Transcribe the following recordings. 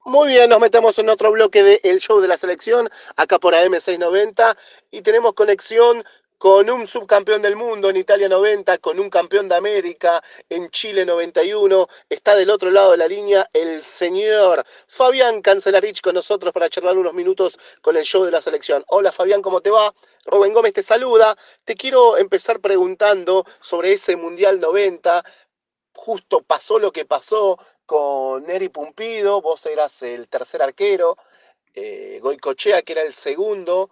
Muy bien, nos metemos en otro bloque de El Show de la Selección, acá por AM690, y tenemos conexión con un subcampeón del mundo en Italia 90, con un campeón de América en Chile 91. Está del otro lado de la línea el señor Fabián Cancelarich con nosotros para charlar unos minutos con el Show de la Selección. Hola Fabián, ¿cómo te va? Rubén Gómez te saluda. Te quiero empezar preguntando sobre ese Mundial 90. Justo pasó lo que pasó con Neri Pumpido, vos eras el tercer arquero, Goicochea, que era el segundo,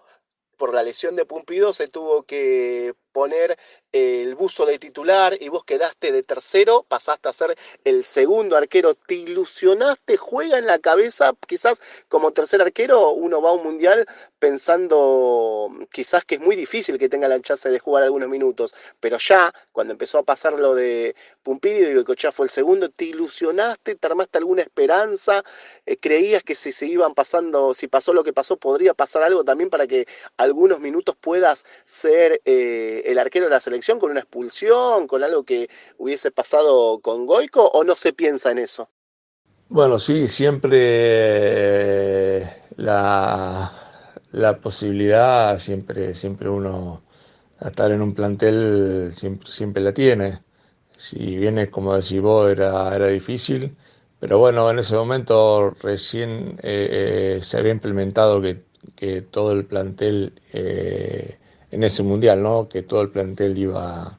por la lesión de Pumpido se tuvo que poner el buzo de titular y vos quedaste de tercero, pasaste a ser el segundo arquero. ¿Te ilusionaste? ¿Juega en la cabeza? Quizás como tercer arquero uno va a un mundial pensando quizás que es muy difícil que tenga la chance de jugar algunos minutos, pero ya cuando empezó a pasar lo de Pumpido y que Cochea fue el segundo, ¿te ilusionaste? ¿Te armaste alguna esperanza? ¿Creías que si se iban pasando, si pasó lo que pasó, podría pasar algo también para que algunos minutos puedas ser el arquero de la selección con una expulsión, con algo que hubiese pasado con Goico, o no se piensa en eso? Bueno, sí, siempre la posibilidad, siempre uno a estar en un plantel siempre la tiene. Si bien es como decís vos, era difícil, pero bueno, en ese momento recién se había implementado que todo el plantel, en ese mundial, ¿no? Que todo el plantel iba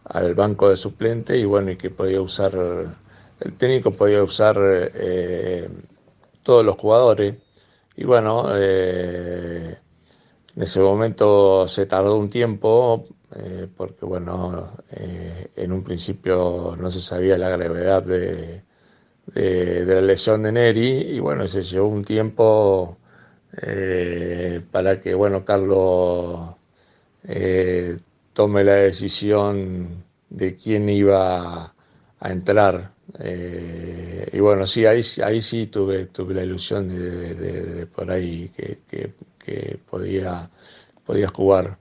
al banco de suplente y bueno, y que podía usar, el técnico podía usar todos los jugadores. Y bueno, en ese momento se tardó un tiempo, porque bueno, en un principio no se sabía la gravedad de la lesión de Neri y bueno, se llevó un tiempo para que bueno, Carlos eh, tome la decisión de quién iba a entrar. Y bueno, sí, ahí sí tuve la ilusión de por ahí que podía jugar.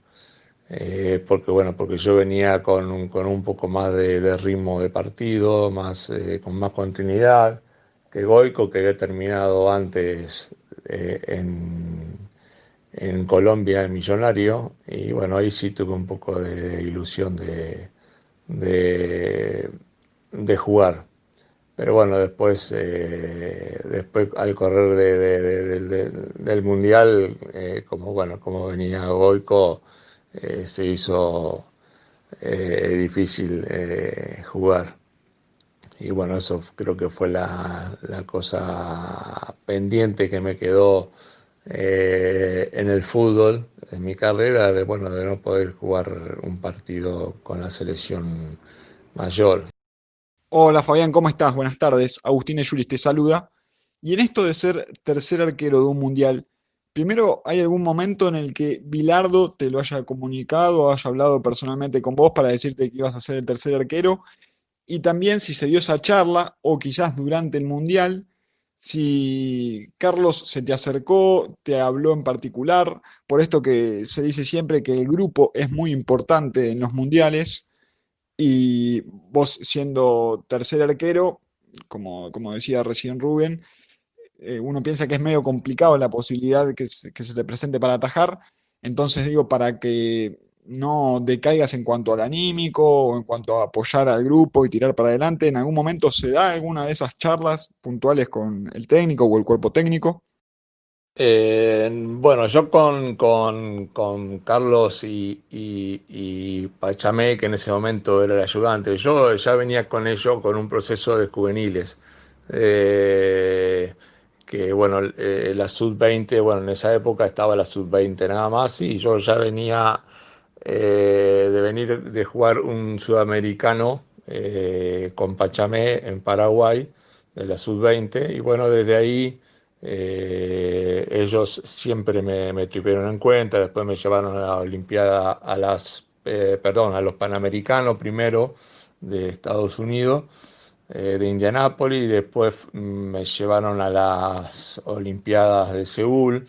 Porque bueno, porque yo venía con un poco más de ritmo de partido, con más continuidad que Goico, que había terminado antes en Colombia, en Millonario, y bueno, ahí sí tuve un poco de ilusión de, de jugar. Pero bueno, después al correr del Mundial, como bueno, como venía Goico, se hizo difícil jugar. Y bueno, eso creo que fue la cosa pendiente que me quedó en el fútbol, en mi carrera, de bueno, de no poder jugar un partido con la selección mayor. Hola Fabián, ¿cómo estás? Buenas tardes. Agustín de Yuris te saluda. Y en esto de ser tercer arquero de un mundial, primero, ¿hay algún momento en el que Bilardo te lo haya comunicado o haya hablado personalmente con vos para decirte que ibas a ser el tercer arquero? Y también si se dio esa charla, o quizás durante el mundial, si Carlos se te acercó, te habló en particular, por esto que se dice siempre que el grupo es muy importante en los mundiales y vos siendo tercer arquero, como decía recién Rubén, uno piensa que es medio complicado la posibilidad de que se te presente para atajar. Entonces digo, para que no decaigas en cuanto al anímico o en cuanto a apoyar al grupo y tirar para adelante, ¿en algún momento se da alguna de esas charlas puntuales con el técnico o el cuerpo técnico? Bueno, yo con Carlos y Pachamé, que en ese momento era el ayudante, yo ya venía con ellos con un proceso de juveniles. eh, que bueno, la sub-20, bueno, en esa época estaba la sub-20 nada más y yo ya venía de venir de jugar un sudamericano con Pachamé en Paraguay, de la sub-20, y bueno, desde ahí ellos siempre me tuvieron en cuenta, después me llevaron a la Olimpiada, perdón, a los Panamericanos primero de Estados Unidos, de Indianápolis, y después me llevaron a las Olimpiadas de Seúl.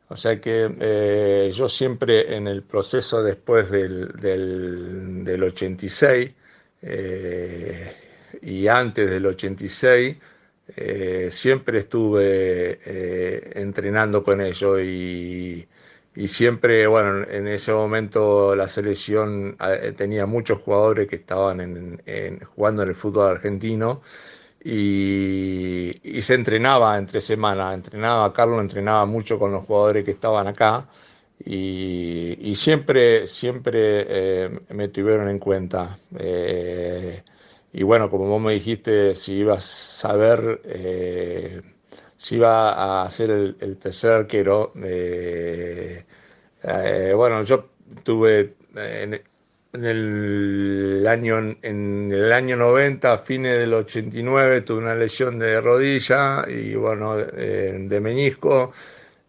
O sea que yo siempre en el proceso después del 86 y antes del 86, siempre estuve entrenando con ellos y siempre, bueno, en ese momento la selección tenía muchos jugadores que estaban jugando en el fútbol argentino y se entrenaba entre semana, Carlos entrenaba mucho con los jugadores que estaban acá y siempre me tuvieron en cuenta. Y bueno, como vos me dijiste, si ibas a saber, si iba a ser el tercer arquero, bueno, yo tuve en el año 90, a fines del 89, tuve una lesión de rodilla y bueno, de menisco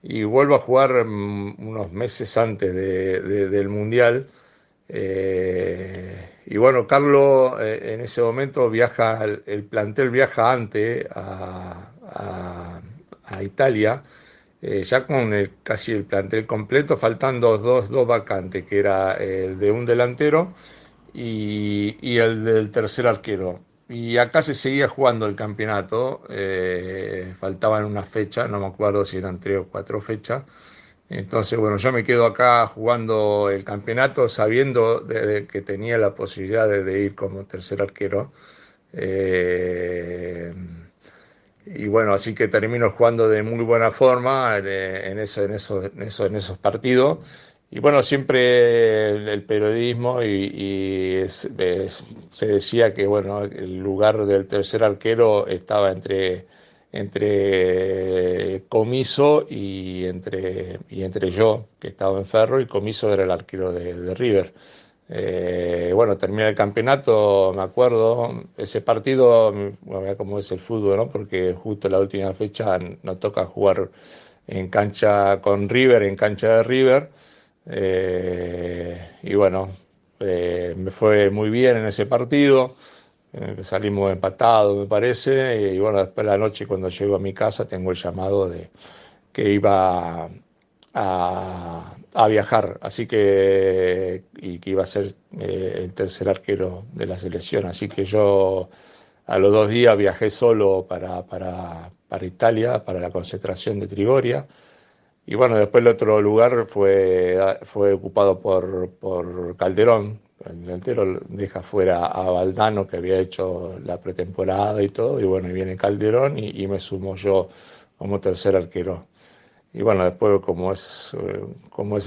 y vuelvo a jugar unos meses antes del Mundial. Y bueno, Carlos en ese momento viaja, el plantel viaja antes a Italia, ya con casi el plantel completo, faltando dos vacantes, que era el de un delantero y el del tercer arquero. Y acá se seguía jugando el campeonato, faltaban unas fechas, no me acuerdo si eran 3 o 4 fechas. Entonces, bueno, yo me quedo acá jugando el campeonato sabiendo que tenía la posibilidad de ir como tercer arquero. Eh, y bueno, así que termino jugando de muy buena forma en esos partidos. Y bueno, siempre el periodismo se decía que bueno, el lugar del tercer arquero estaba entre Comiso y entre yo, que estaba en Ferro, y Comiso era el arquero de River. Bueno, termina el campeonato, me acuerdo, ese partido, bueno, mira cómo es el fútbol, ¿no? Porque justo la última fecha nos toca jugar en cancha con River, en cancha de River, y bueno, me fue muy bien en ese partido, salimos empatados, me parece, y bueno, después de la noche cuando llego a mi casa tengo el llamado de que iba a viajar, así y que iba a ser el tercer arquero de la selección. Así que yo a los 2 días viajé solo para Italia, para la concentración de Trigoria. Y bueno, después el otro lugar fue ocupado por Calderón. El delantero deja fuera a Valdano, que había hecho la pretemporada y todo, y bueno, y viene Calderón y me sumo yo como tercer arquero. Y bueno, después como es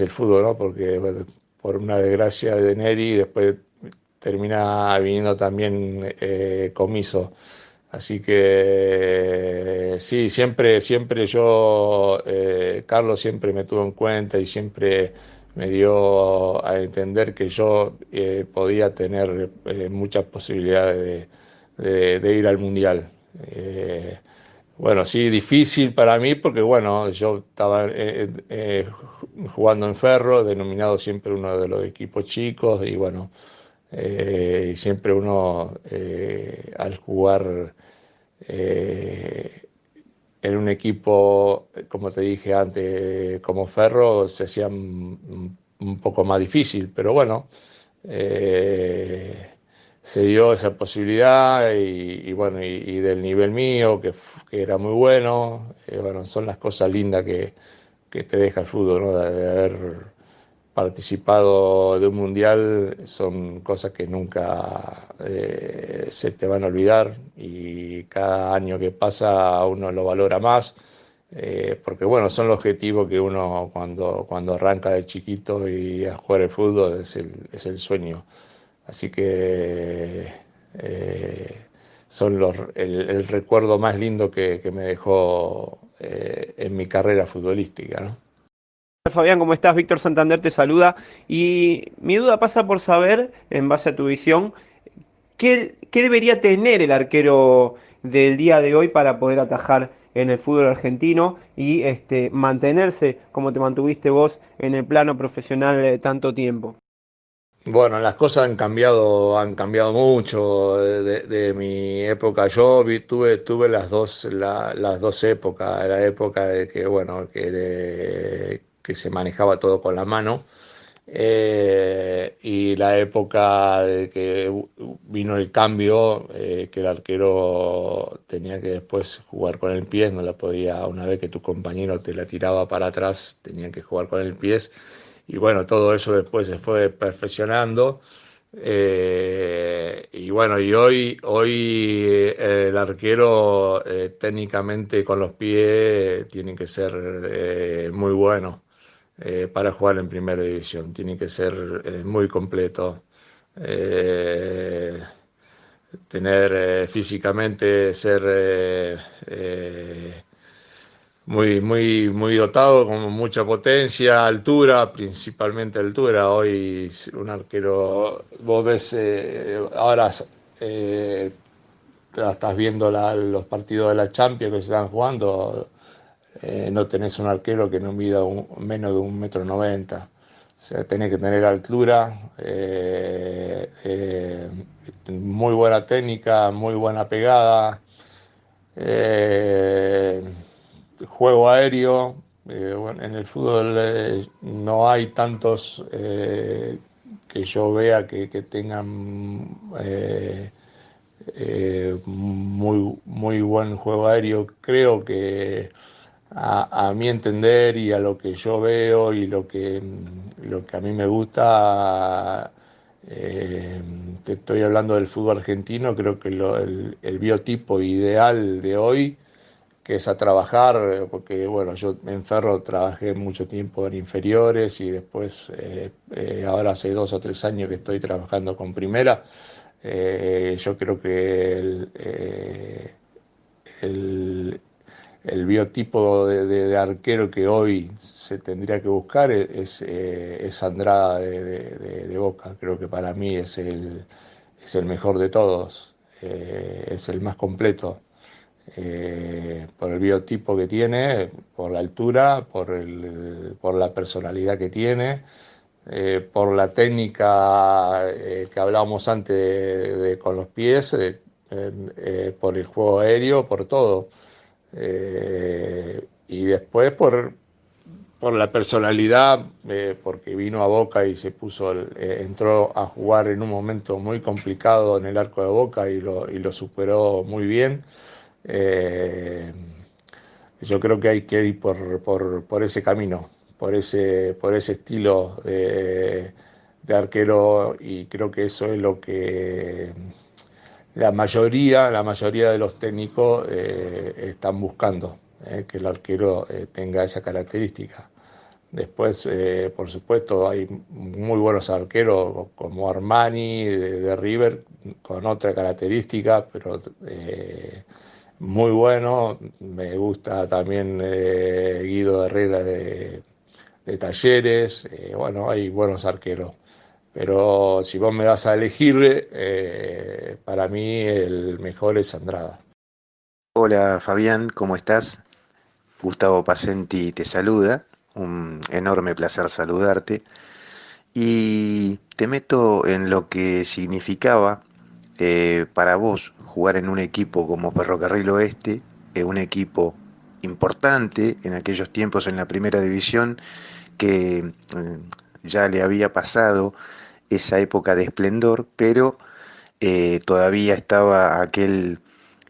el fútbol, ¿no? Porque bueno, por una desgracia de Neri, después termina viniendo también Comiso. Así que sí, siempre yo, Carlos siempre me tuvo en cuenta y siempre me dio a entender que yo podía tener muchas posibilidades de ir al Mundial. Eh, bueno, sí, difícil para mí porque, bueno, yo estaba jugando en Ferro, denominado siempre uno de los equipos chicos, y bueno, y siempre uno al jugar eh, en un equipo, como te dije antes, como Ferro, se hacía un poco más difícil, pero bueno, eh, se dio esa posibilidad y bueno, y del nivel mío, que era muy bueno, bueno, son las cosas lindas que te deja el fútbol, ¿no? De haber participado de un mundial son cosas que nunca se te van a olvidar y cada año que pasa uno lo valora más, porque bueno, son los objetivos que uno cuando arranca de chiquito y a jugar el fútbol es el sueño. Así que son el recuerdo más lindo que me dejó en mi carrera futbolística, ¿no? Fabián, ¿cómo estás? Víctor Santander te saluda y mi duda pasa por saber, en base a tu visión, ¿qué debería tener el arquero del día de hoy para poder atajar en el fútbol argentino y mantenerse como te mantuviste vos en el plano profesional tanto tiempo? Bueno, las cosas han cambiado mucho de mi época. Yo tuve las dos épocas. La época de que, bueno, que se manejaba todo con la mano Y la época de que vino el cambio, que el arquero tenía que después jugar con el pie, no la podía, una vez que tu compañero te la tiraba para atrás, tenía que jugar con el pie. Y bueno, todo eso después se fue perfeccionando. Y bueno, y hoy el arquero técnicamente con los pies tiene que ser muy bueno para jugar en primera división. Tiene que ser muy completo. Eh, Tener físicamente, ser muy dotado, con mucha potencia, altura, principalmente altura. Hoy un arquero, vos ves, ahora eh, estás viendo los partidos de la Champions que se están jugando, no tenés un arquero que no mida menos de 1,90 m. O sea, tenés que tener altura, muy buena técnica, muy buena pegada, eh, juego aéreo. Bueno, en el fútbol no hay tantos que yo vea que tengan muy buen juego aéreo. Creo que a mi entender y a lo que yo veo y lo que a mí me gusta, eh, te estoy hablando del fútbol argentino, creo que el biotipo ideal de hoy, que es a trabajar, porque bueno, yo en Ferro trabajé mucho tiempo en inferiores y después, ahora hace 2 o 3 años que estoy trabajando con primera. Yo creo que el, el biotipo de arquero que hoy se tendría que buscar es Andrada de Boca. Creo que para mí es el mejor de todos, es el más completo. Por el biotipo que tiene, por la altura, por la personalidad que tiene, por la técnica que hablábamos antes con los pies, por el juego aéreo, por todo. Y después por la personalidad, porque vino a Boca y entró a jugar en un momento muy complicado en el arco de Boca y lo superó muy bien. Eh, yo creo que hay que ir por ese camino, por ese estilo de arquero, y creo que eso es lo que la mayoría de los técnicos están buscando, que el arquero tenga esa característica. Después, por supuesto, hay muy buenos arqueros como Armani de River, con otra característica, pero muy bueno. Me gusta también Guido Herrera de Talleres. Bueno, hay buenos arqueros. Pero si vos me das a elegir, para mí el mejor es Andrada. Hola Fabián, ¿cómo estás? Gustavo Pacenti te saluda, un enorme placer saludarte y te meto en lo que significaba para vos jugar en un equipo como Ferrocarril Oeste, un equipo importante en aquellos tiempos en la primera división que ya le había pasado esa época de esplendor, pero todavía estaba aquel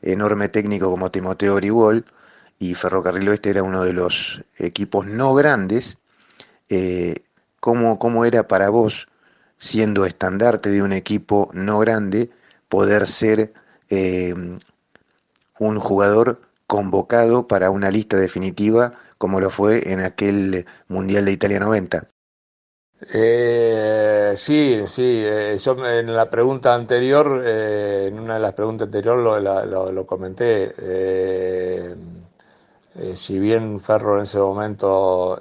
enorme técnico como Timoteo Grigol y Ferrocarril Oeste era uno de los equipos no grandes. eh, ¿cómo era para vos, siendo estandarte de un equipo no grande, poder ser eh, un jugador convocado para una lista definitiva como lo fue en aquel Mundial de Italia 90? Sí, sí, en la pregunta anterior, en una de las preguntas anteriores lo comenté. Si bien Ferro en ese momento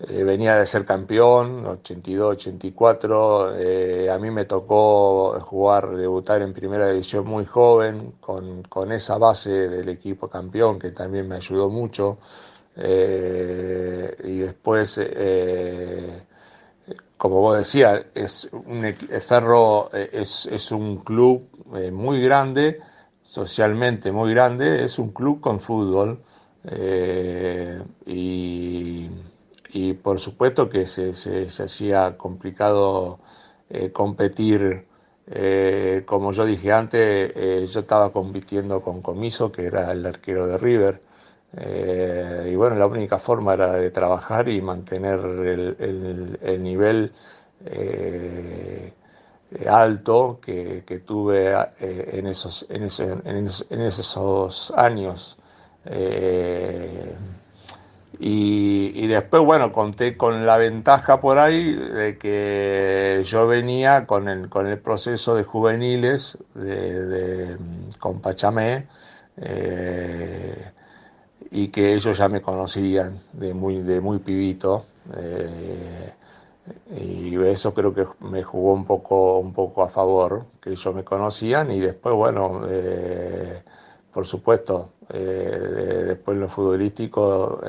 venía de ser campeón, 82, 84. A mí me tocó debutar en primera división muy joven, con esa base del equipo campeón que también me ayudó mucho. Y después, como vos decías, Ferro es un club muy grande, socialmente muy grande, es un club con fútbol. Y y por supuesto que se hacía complicado competir. Como yo dije antes, yo estaba compitiendo con Comiso, que era el arquero de River. Y bueno, la única forma era de trabajar y mantener el nivel eh, alto que tuve en esos años. Eh, y después, bueno, conté con la ventaja por ahí de que yo venía con el proceso de juveniles con Pachamé, eh, y que ellos ya me conocían de muy pibito. Y eso creo que me jugó un poco a favor, que ellos me conocían y después, bueno, por supuesto, después en lo futbolístico,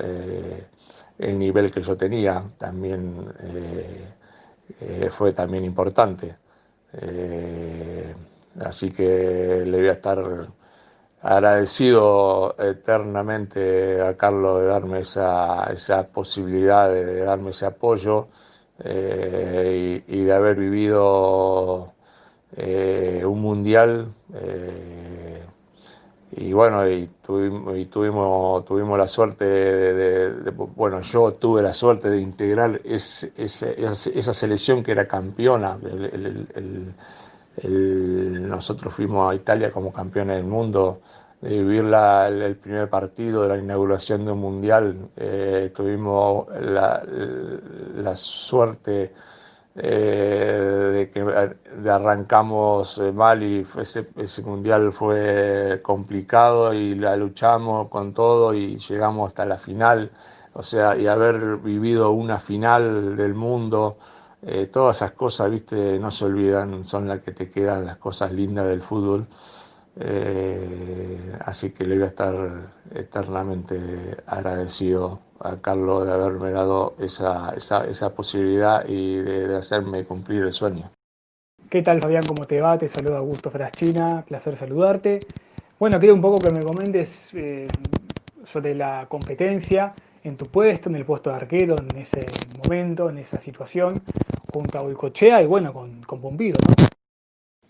el nivel que yo tenía también fue también importante. Eh, Así que le voy a estar agradecido eternamente a Carlos de darme esa posibilidad, de darme ese apoyo, y de haber vivido un mundial. Y bueno, tuvimos la suerte bueno, yo tuve la suerte de integrar esa selección que era campeona. Nosotros fuimos a Italia como campeones del mundo, de vivir el primer partido de la inauguración de un mundial. Tuvimos la suerte de arrancamos mal y ese mundial fue complicado y la luchamos con todo y llegamos hasta la final. O sea, y haber vivido una final del mundo, todas esas cosas, viste, no se olvidan, son las que te quedan, las cosas lindas del fútbol. Así que le voy a estar eternamente agradecido a Carlos de haberme dado esa posibilidad y de hacerme cumplir el sueño. ¿Qué tal, Fabián? ¿Cómo te va? Te saluda Augusto Fraschina, placer saludarte. Bueno, quiero un poco que me comentes sobre la competencia en tu puesto, en el puesto de arquero, en ese momento, en esa situación, junto a Goicoechea y bueno, con Pumpido, ¿no?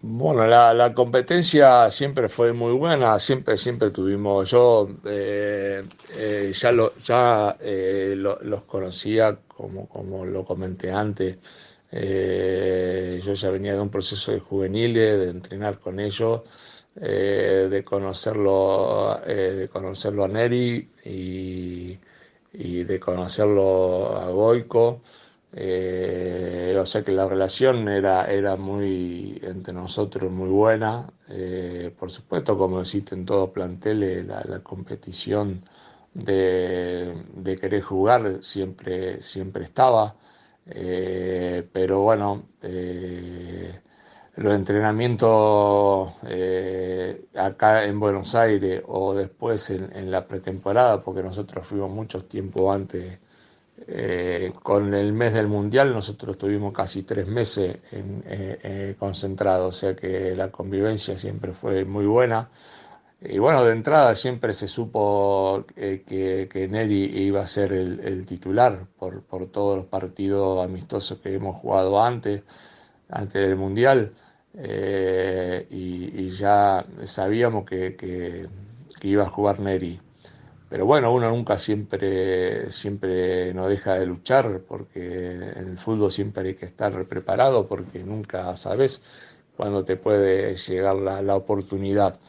Bueno, la competencia siempre fue muy buena, siempre tuvimos, yo los conocía como lo comenté antes. Yo ya venía de un proceso de juveniles, de entrenar con ellos, de conocerlo a Neri y de conocerlo a Goico. O sea que la relación era muy entre nosotros muy buena. Por supuesto, como existe en todo plantel, la competición de querer jugar siempre estaba. Pero bueno, los entrenamientos acá en Buenos Aires o después en la pretemporada, porque nosotros fuimos mucho tiempo antes. Con el mes del Mundial nosotros tuvimos casi 3 meses concentrados, o sea que la convivencia siempre fue muy buena. Y bueno, de entrada siempre se supo que Neri iba a ser el titular por todos los partidos amistosos que hemos jugado antes del Mundial. Y ya sabíamos que iba a jugar Neri. Pero bueno, uno nunca siempre no deja de luchar, porque en el fútbol siempre hay que estar preparado, porque nunca sabes cuándo te puede llegar la oportunidad.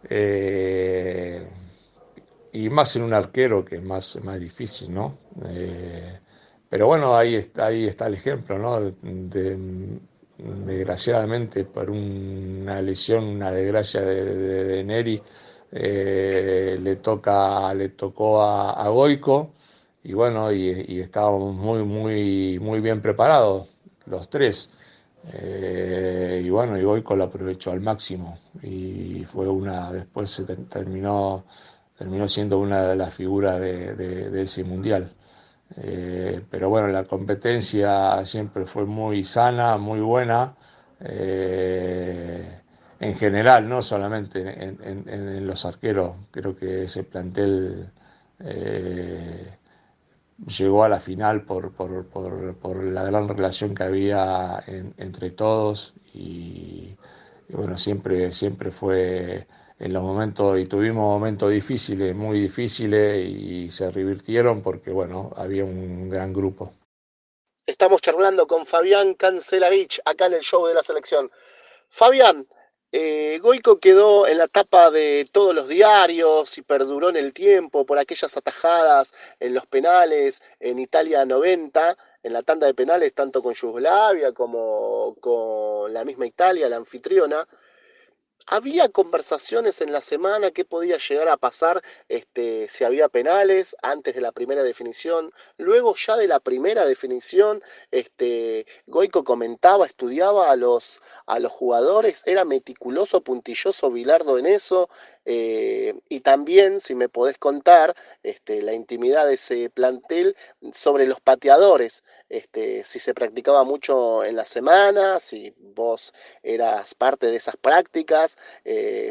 Eh, y más en un arquero, que es más difícil, ¿no? Pero bueno, ahí está el ejemplo, ¿no? Desgraciadamente, por una lesión, una desgracia de Neri, le tocó a Goico, y bueno, y estábamos muy bien preparados los tres. Y bueno, y Goico lo aprovechó al máximo y después terminó siendo una de las figuras de ese mundial. Pero bueno, la competencia siempre fue muy sana, muy buena, en general, no solamente en los arqueros. Creo que ese plantel llegó a la final por la gran relación que había entre todos y bueno, siempre fue en los momentos, y tuvimos momentos difíciles, muy difíciles, y se revirtieron porque, bueno, había un gran grupo. Estamos charlando con Fabián Cancelarich acá en el show de la selección. Fabián, Goico quedó en la tapa de todos los diarios y perduró en el tiempo por aquellas atajadas en los penales en Italia 90, en la tanda de penales, tanto con Yugoslavia como con la misma Italia, la anfitriona. Había conversaciones en la semana qué podía llegar a pasar si había penales antes de la primera definición. Luego ya de la primera definición, Goico comentaba, estudiaba a los jugadores, era meticuloso, puntilloso Bilardo en eso. Y también, si me podés contar, la intimidad de ese plantel sobre los pateadores, si se practicaba mucho en la semana, si vos eras parte de esas prácticas,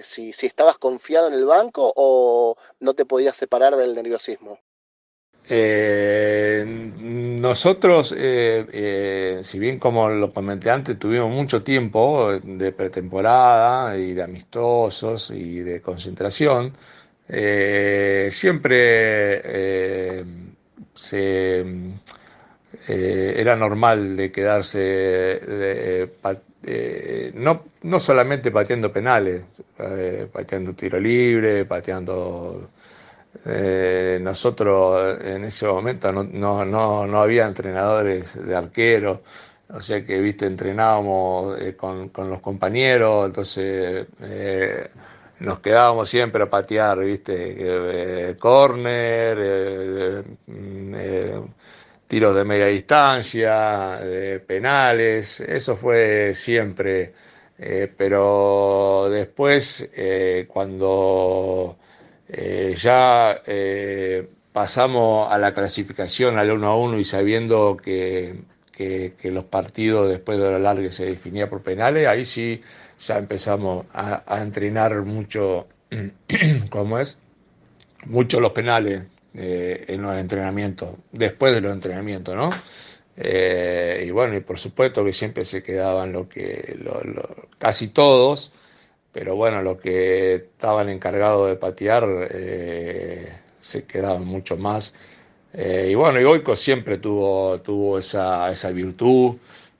si estabas confiado en el banco o no te podías separar del nerviosismo. Nosotros, si bien como lo comenté antes, tuvimos mucho tiempo de pretemporada y de amistosos y de concentración, siempre se, era normal de quedarse, no solamente pateando penales, pateando tiro libre, pateando nosotros en ese momento no había entrenadores de arquero, o sea que, viste, entrenábamos con los compañeros, entonces nos quedábamos siempre a patear, viste, córner, tiros de media distancia, penales, eso fue siempre. Pero después, cuando ya pasamos a la clasificación al 1-1 y sabiendo que los partidos después de la larga se definía por penales, ahí sí ya empezamos a entrenar mucho, ¿cómo es? Mucho los penales en los entrenamientos, después de los entrenamientos, ¿no? Y bueno, y por supuesto que siempre se quedaban casi todos, pero bueno, los que estaban encargados de patear se quedaban mucho más. Y bueno, y Goico siempre tuvo esa virtud.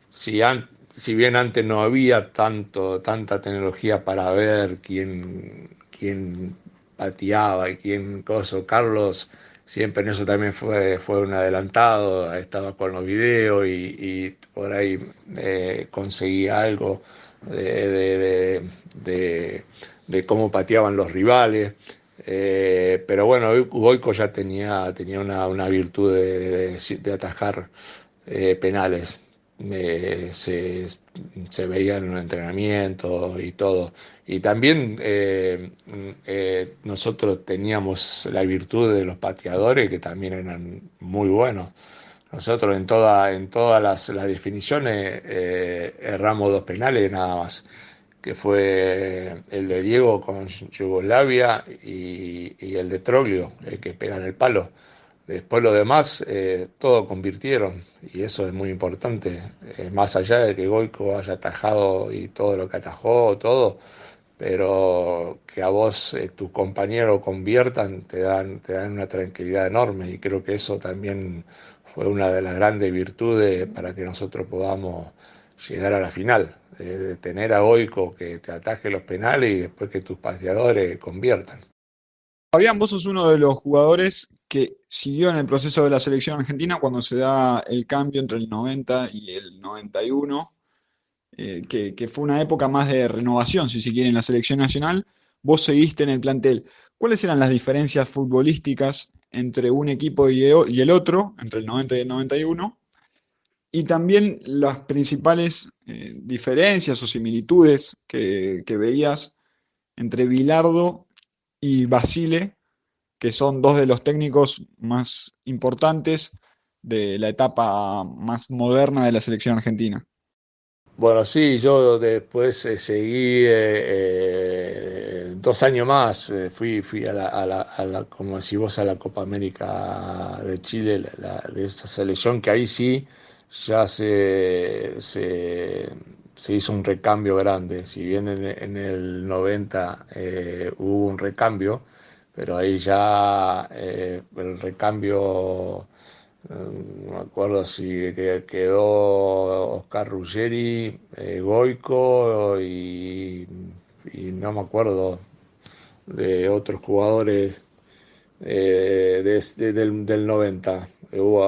Si bien antes no había tanta tecnología para ver quién pateaba y quién coso, Carlos siempre en eso también fue un adelantado, estaba con los videos y por ahí conseguía algo de, de cómo pateaban los rivales. Pero bueno, Goico ya tenía una virtud de atajar penales. Eh, se, Se veía en los entrenamientos y todo. Y también nosotros teníamos la virtud de los pateadores que también eran muy buenos. Nosotros en todas las definiciones erramos dos penales nada más, que fue el de Diego con Yugoslavia y el de Troglio, el que pega en el palo. Después lo demás, todo convirtieron, y eso es muy importante, más allá de que Goico haya atajado y todo lo que atajó, todo, pero que a vos tus compañeros conviertan, te dan una tranquilidad enorme, y creo que eso también fue una de las grandes virtudes para que nosotros podamos llegar a la final, de tener a Goico que te ataje los penales y después que tus pateadores conviertan. Fabián, vos sos uno de los jugadores que siguió en el proceso de la selección argentina cuando se da el cambio entre el 90 y el 91, que fue una época más de renovación, si se quiere, en la selección nacional. Vos seguiste en el plantel. ¿Cuáles eran las diferencias futbolísticas entre un equipo y el otro, entre el 90 y el 91? Y también las principales diferencias o similitudes que veías entre Bilardo y Basile, que son dos de los técnicos más importantes de la etapa más moderna de la selección argentina. Bueno, sí, yo después seguí 2 años más, fui como decís vos, a la Copa América de Chile, de esa selección que ahí sí ya se hizo un recambio grande. Si bien en el 90 hubo un recambio, pero ahí ya el recambio, no me acuerdo si quedó Oscar Ruggeri, Goico y no me acuerdo de otros jugadores del 90.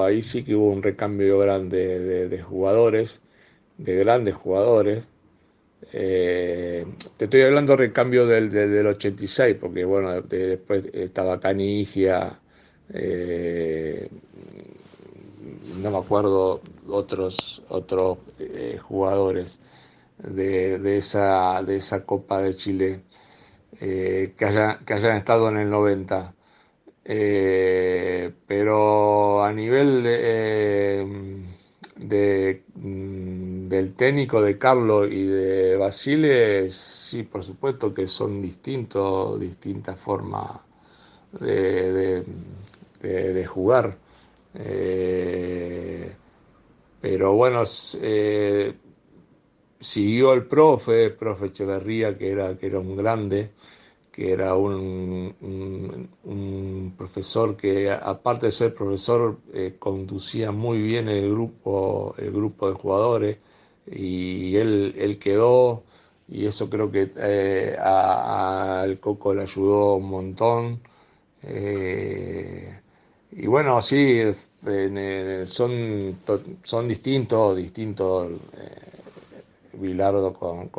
Ahí sí que hubo un recambio grande de jugadores, de grandes jugadores. Te estoy hablando de recambio del 86, porque bueno, después estaba Canigia, eh, no me acuerdo otros jugadores de esa Copa de Chile que hayan estado en el 90. Pero a nivel del técnico de Carlos y de Basile, sí, por supuesto que son distintas formas de, de- de jugar. Eh, pero bueno, siguió el profe Echeverría, que era un grande, que era un profesor que, aparte de ser profesor, conducía muy bien el grupo de jugadores, y él quedó, y eso creo que al Coco le ayudó un montón. Y bueno, sí, son distintos. Bilardo con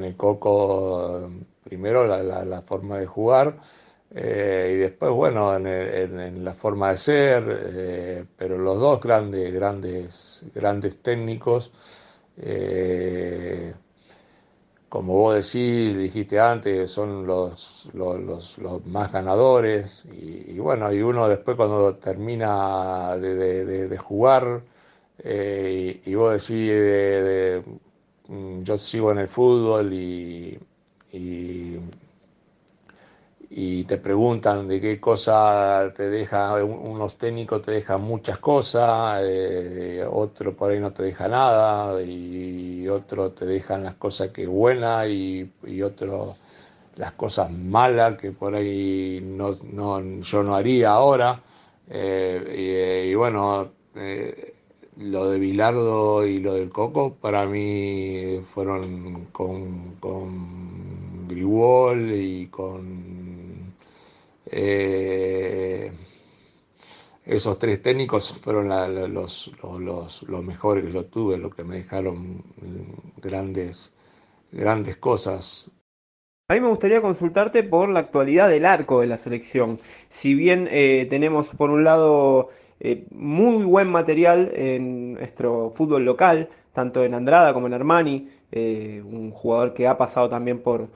el Coco, primero la forma de jugar, y después, bueno, en la forma de ser, pero los dos grandes técnicos. eh, Como vos dijiste antes, son los más ganadores, y bueno, y uno después cuando termina de jugar, y vos decís, yo sigo en el fútbol, y, y te preguntan de qué cosa te deja. Unos técnicos te dejan muchas cosas, otro por ahí no te deja nada, y otro te dejan las cosas que buenas, y otro las cosas malas que por ahí yo no haría ahora. Y bueno, lo de Bilardo y lo del Coco para mí fueron con Grigol y con eh, esos tres técnicos fueron los mejores que yo tuve, los que me dejaron grandes cosas. A mí me gustaría consultarte por la actualidad del arco de la selección. Si bien tenemos por un lado muy buen material en nuestro fútbol local, tanto en Andrada como en Armani, un jugador que ha pasado también por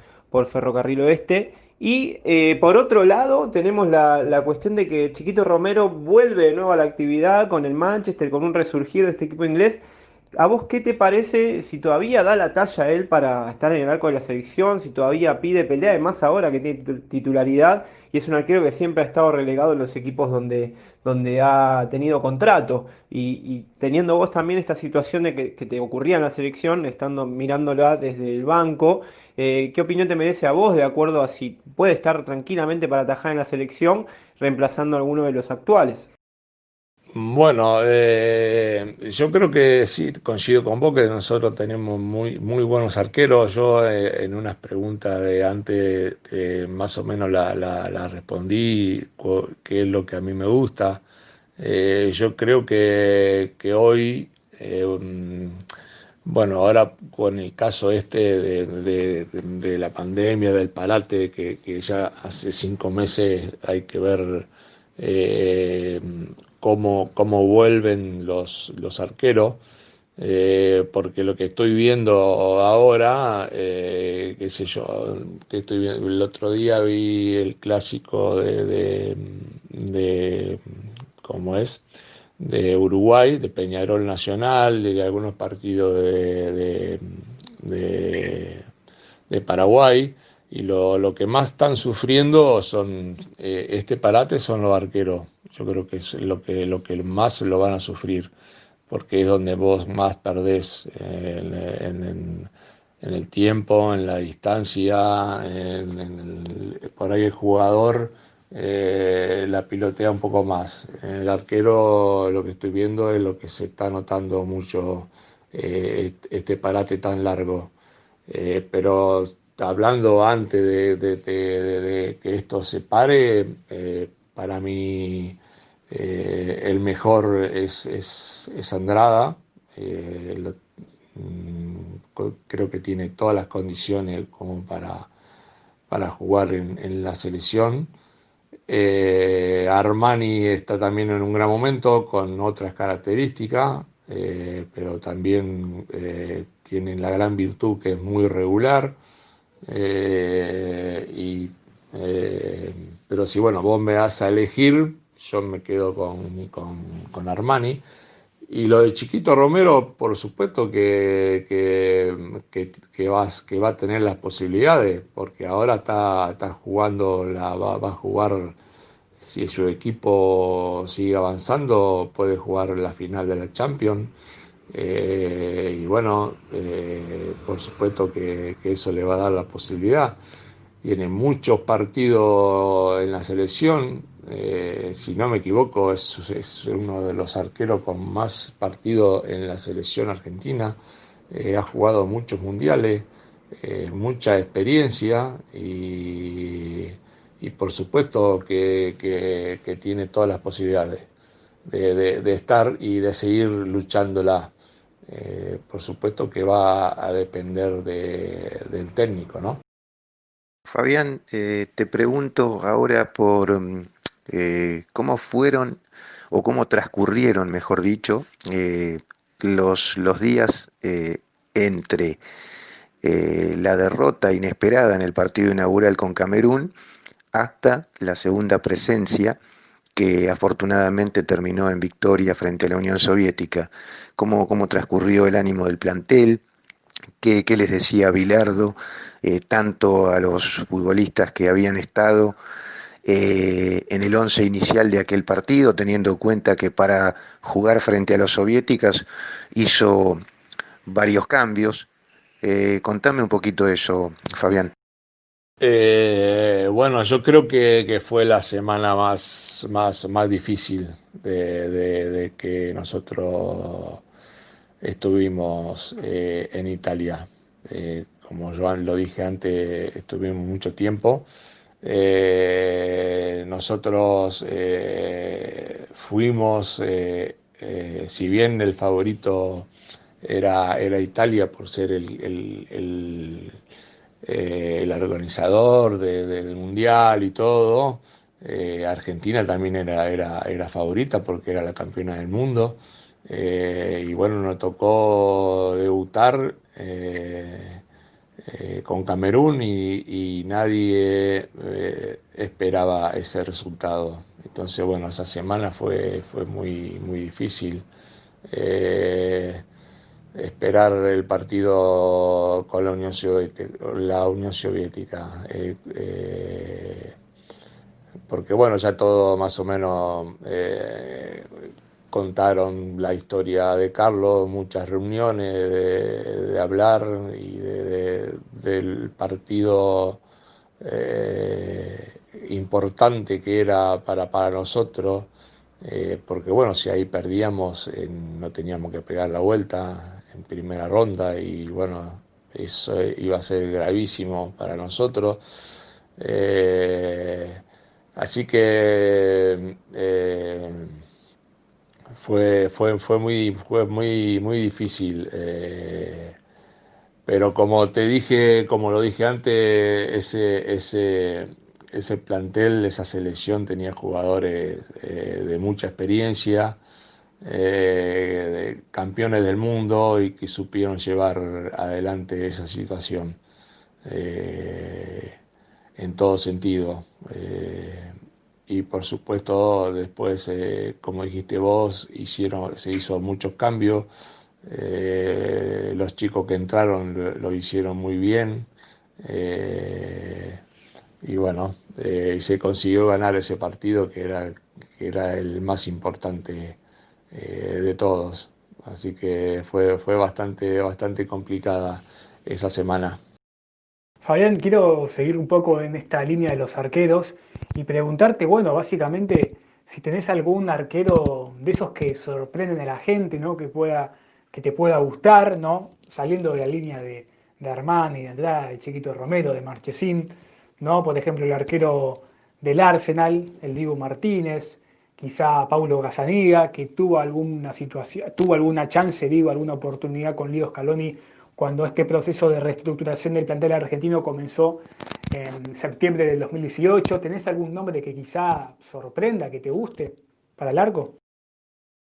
Ferrocarril Oeste. Y por otro lado tenemos la cuestión de que Chiquito Romero vuelve de nuevo a la actividad con el Manchester, con un resurgir de este equipo inglés. ¿A vos qué te parece si todavía da la talla él para estar en el arco de la selección? Si todavía pide pelea, además ahora que tiene titularidad y es un arquero que siempre ha estado relegado en los equipos donde ha tenido contrato. Y teniendo vos también esta situación de que te ocurría en la selección, estando mirándola desde el banco, ¿qué opinión te merece a vos de acuerdo a si puede estar tranquilamente para atajar en la selección reemplazando a alguno de los actuales? Bueno, yo creo que sí, coincido con vos que nosotros tenemos muy, muy buenos arqueros. Yo, en unas preguntas de antes, más o menos la respondí, qué es lo que a mí me gusta. Yo creo que hoy, bueno, ahora con el caso este de la pandemia, del parate, que ya hace 5 meses, hay que ver eh, cómo vuelven los arqueros. Porque lo que estoy viendo ahora, qué sé yo, que estoy viendo, el otro día vi el clásico de ¿cómo es? De Uruguay, de Peñarol Nacional, y de algunos partidos de de Paraguay, y lo que más están sufriendo son este parate son los arqueros. Yo creo que es lo que más lo van a sufrir, porque es donde vos más perdés en el tiempo, en la distancia, por ahí el jugador la pilotea un poco más. En el arquero lo que estoy viendo es lo que se está notando mucho, este parate tan largo. Pero hablando antes de que esto se pare, para mí el mejor es Andrada. Creo que tiene todas las condiciones como para jugar en la selección. Armani está también en un gran momento con otras características, pero también tiene la gran virtud que es muy regular. eh, y, eh, pero si bueno, vos me das a elegir, yo me quedo con Armani. Y lo de Chiquito Romero, por supuesto que va a tener las posibilidades, porque ahora está jugando, va a jugar, si su equipo sigue avanzando, puede jugar la final de la Champions. Y bueno, por supuesto que eso le va a dar la posibilidad. Tiene muchos partidos en la selección. Si no me equivoco, es uno de los arqueros con más partidos en la selección argentina. Ha jugado muchos mundiales, mucha experiencia y por supuesto que tiene todas las posibilidades de estar y de seguir luchándola. Por supuesto que va a depender del técnico, ¿no? Fabián, te pregunto ahora por cómo fueron o cómo transcurrieron, mejor dicho, los días entre la derrota inesperada en el partido inaugural con Camerún hasta la segunda presencia que afortunadamente terminó en victoria frente a la Unión Soviética. ¿Cómo transcurrió el ánimo del plantel? ¿Qué les decía Bilardo, tanto a los futbolistas que habían estado en el once inicial de aquel partido, teniendo en cuenta que para jugar frente a los soviéticas hizo varios cambios? Contame un poquito eso, Fabián. Bueno, yo creo que fue la semana más difícil de que nosotros estuvimos en Italia. Como yo lo dije antes, estuvimos mucho tiempo. Nosotros fuimos, si bien el favorito era Italia por ser el organizador del mundial y todo. Argentina también era favorita porque era la campeona del mundo. Y bueno, nos tocó debutar con Camerún y nadie esperaba ese resultado. Entonces, bueno, esa semana fue muy difícil. Eh, Esperar el partido con la Unión Soviética, porque bueno, ya todo más o menos contaron la historia de Carlos, muchas reuniones de hablar y del partido importante que era para nosotros, porque bueno, si ahí perdíamos, no teníamos que pegar la vuelta en primera ronda y bueno, eso iba a ser gravísimo para nosotros. Eh, Así que fue muy difícil. Pero como lo dije antes, ese plantel, esa selección tenía jugadores de mucha experiencia, de campeones del mundo y que supieron llevar adelante esa situación eh, en todo sentido. Y por supuesto, después, como dijiste vos, se hizo muchos cambios. Los chicos que entraron lo hicieron muy bien. Eh, y bueno, se consiguió ganar ese partido que era el más importante de todos. Así que fue bastante complicada esa semana. Fabián, quiero seguir un poco en esta línea de los arqueros y preguntarte, bueno, básicamente, si tenés algún arquero de esos que sorprenden a la gente, ¿no? Que te pueda gustar, ¿no? Saliendo de la línea de Armani, de Andrade, de Chiquito Romero, de Marchesín, ¿no? Por ejemplo, el arquero del Arsenal, el Dibu Martínez, quizá Paulo Gazzaniga, que tuvo alguna situación, tuvo alguna chance, digo, alguna oportunidad con Leo Scaloni cuando este proceso de reestructuración del plantel argentino comenzó en septiembre del 2018. ¿Tenés algún nombre que quizá sorprenda, que te guste para el arco?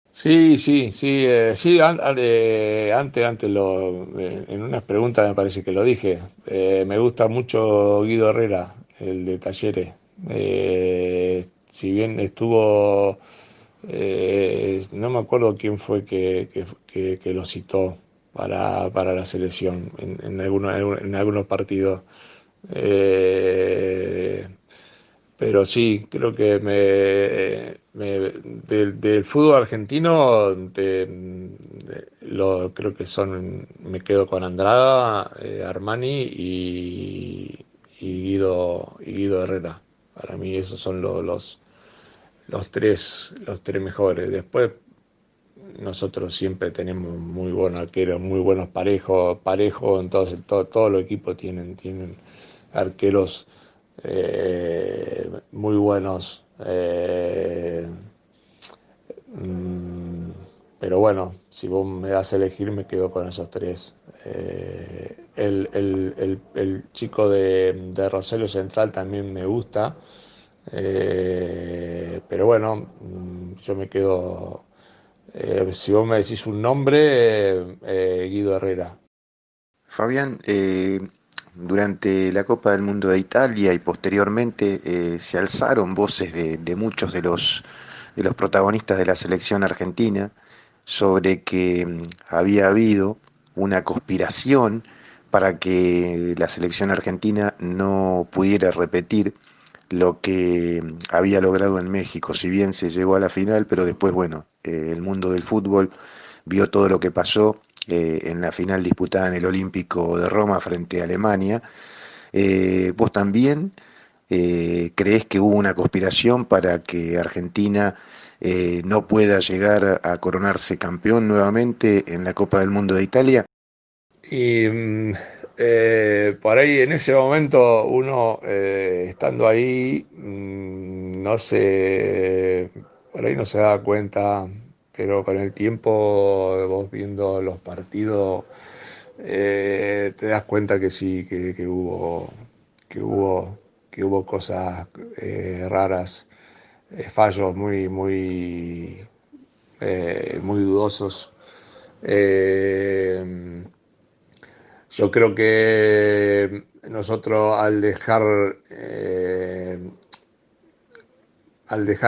Sí, sí, sí, sí, antes en unas preguntas me parece que lo dije. Me gusta mucho Guido Herrera, el de Talleres. Si bien estuvo, no me acuerdo quién fue que lo citó para la selección en algunos partidos. Eh, pero sí, creo que del fútbol argentino creo que me quedo con Andrada, Armani y Guido Herrera. Para mí esos son los tres mejores. Después nosotros siempre tenemos muy buenos arqueros, muy buenos parejos, entonces todos los equipos tienen arqueros muy buenos. Mm, pero bueno, si vos me das a elegir, me quedo con esos tres. El chico de Rosario Central también me gusta. Pero bueno, yo me quedo. Si vos me decís un nombre, Guido Herrera. Fabián, durante la Copa del Mundo de Italia y posteriormente se alzaron voces de muchos de los protagonistas de la selección argentina sobre que había habido una conspiración para que la selección argentina no pudiera repetir lo que había logrado en México, si bien se llegó a la final, pero después, bueno, el mundo del fútbol vio todo lo que pasó en la final disputada en el Olímpico de Roma frente a Alemania. ¿Vos también creés que hubo una conspiración para que Argentina no pueda llegar a coronarse campeón nuevamente en la Copa del Mundo de Italia? Y por ahí en ese momento uno estando ahí, no se, por ahí no se da cuenta, pero con el tiempo vos viendo los partidos te das cuenta que sí, que hubo, que hubo cosas raras, fallos muy dudosos. Eh, yo creo que nosotros al dejar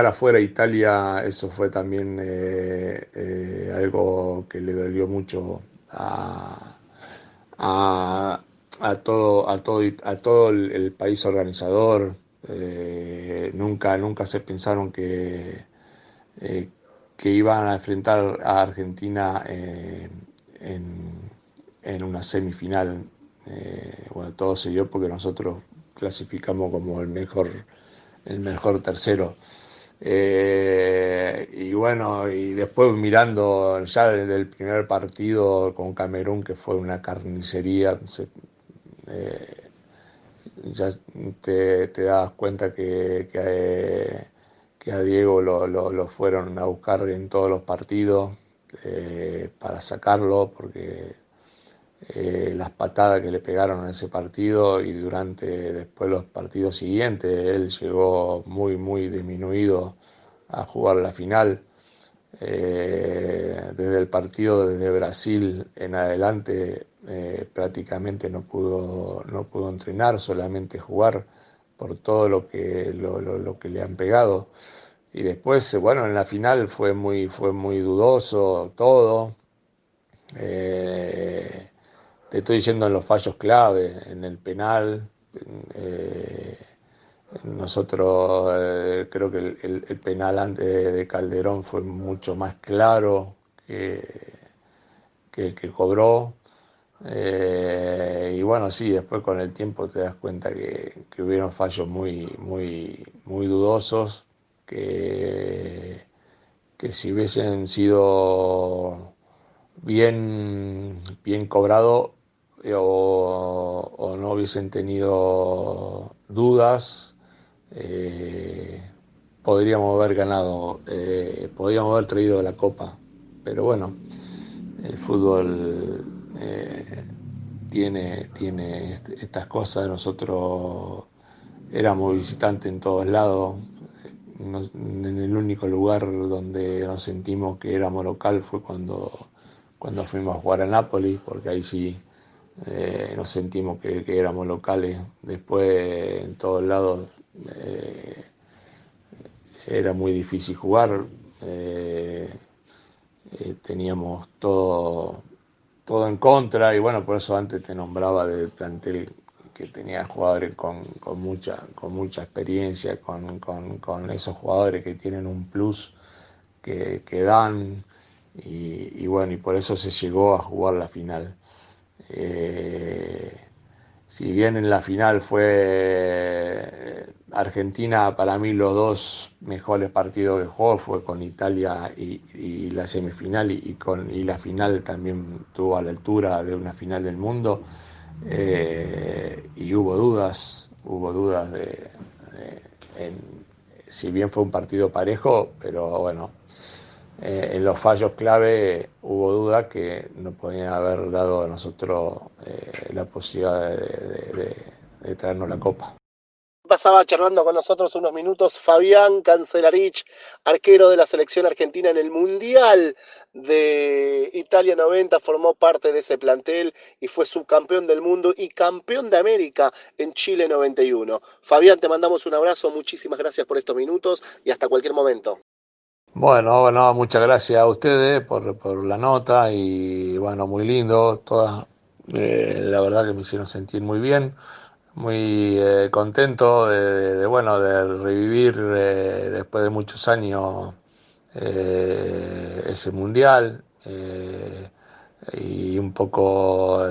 afuera Italia, eso fue también algo que le dolió mucho a, a todo el país organizador. Nunca se pensaron eh, que iban a enfrentar a Argentina en, en una semifinal. Bueno, todo se dio porque nosotros clasificamos como el mejor tercero. Y bueno, y después mirando ya desde el primer partido con Camerún, que fue una carnicería, eh, ya te das cuenta que a Diego lo fueron a buscar en todos los partidos para sacarlo, porque las patadas que le pegaron en ese partido y después los partidos siguientes, él llegó muy disminuido a jugar la final. Desde el partido desde Brasil en adelante prácticamente no pudo entrenar, solamente jugar por todo lo que le han pegado. Y después, bueno, en la final fue muy dudoso todo. Eh, te estoy diciendo en los fallos clave, en el penal. eh, Nosotros creo que el penal antes de Calderón fue mucho más claro que el que cobró. Y bueno, sí, después con el tiempo te das cuenta que hubieron fallos muy dudosos, que si hubiesen sido bien cobrado o no hubiesen tenido dudas, eh, podríamos haber ganado, podríamos haber traído la copa. Pero bueno, el fútbol tiene estas cosas. Nosotros éramos visitantes en todos lados. En el único lugar donde nos sentimos que éramos local fue cuando fuimos a jugar a Nápoles, porque ahí sí nos sentimos que éramos locales. Después en todos lados eh, era muy difícil jugar. eh, Teníamos todo en contra y bueno, por eso antes te nombraba del plantel que tenía jugadores con mucha experiencia, con esos jugadores que tienen un plus que dan y bueno, y por eso se llegó a jugar la final. Eh, si bien en la final fue Argentina, para mí los dos mejores partidos que jugó fue con Italia y la semifinal y la final también tuvo a la altura de una final del mundo. Y hubo dudas si bien fue un partido parejo, pero bueno, en los fallos clave hubo dudas que nos podían haber dado a nosotros la posibilidad de traernos la copa. Pasaba charlando con nosotros unos minutos Fabián Cancelarich, arquero de la selección argentina en el Mundial de Italia 90, formó parte de ese plantel y fue subcampeón del mundo y campeón de América en Chile 91. Fabián, te mandamos un abrazo, muchísimas gracias por estos minutos y hasta cualquier momento. Bueno, muchas gracias a ustedes por la nota y bueno, muy lindo, todas, la verdad que me hicieron sentir muy bien, muy contento bueno, de revivir después de muchos años ese mundial y un poco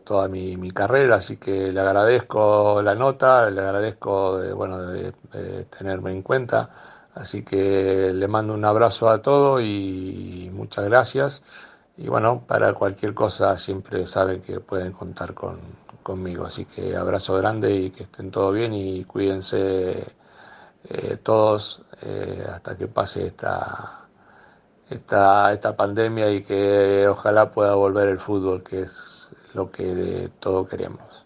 toda mi carrera, así que le agradezco la nota, le agradezco bueno, de tenerme en cuenta. Así que le mando un abrazo a todos y muchas gracias. Y bueno, para cualquier cosa siempre saben que pueden contar conmigo. Así que abrazo grande y que estén todos bien y cuídense todos hasta que pase esta pandemia y que ojalá pueda volver el fútbol, que es lo que todos queremos.